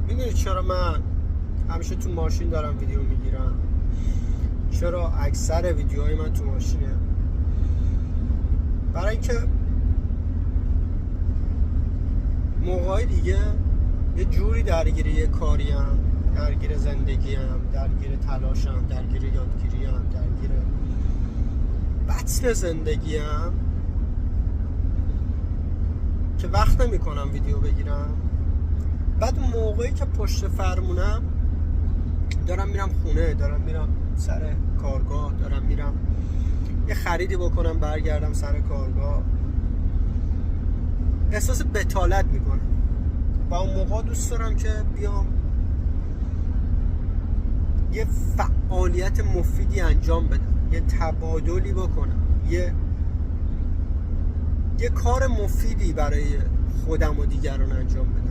میدونی چرا من همیشه تو ماشین دارم ویدیو میگیرم؟ چرا اکثر ویدیوهای من تو ماشینه؟ برای اینکه موقعی دیگه یه جوری درگیر یه کاریم، درگیر زندگیم، درگیر تلاشم، درگیر یادگیریم، درگیر بطن زندگیم که وقت نمی کنم ویدیو بگیرم. بعد موقعی که پشت فرمونم دارم میرم خونه، دارم میرم سر کارگاه، دارم میرم یه خریدی بکنم برگردم سر کارگاه، احساس بتالت میکنم و اون موقع دوست دارم که بیام یه فعالیت مفیدی انجام بدم، یه تبادلی بکنم، یه کار مفیدی برای خودم و دیگران انجام بدم.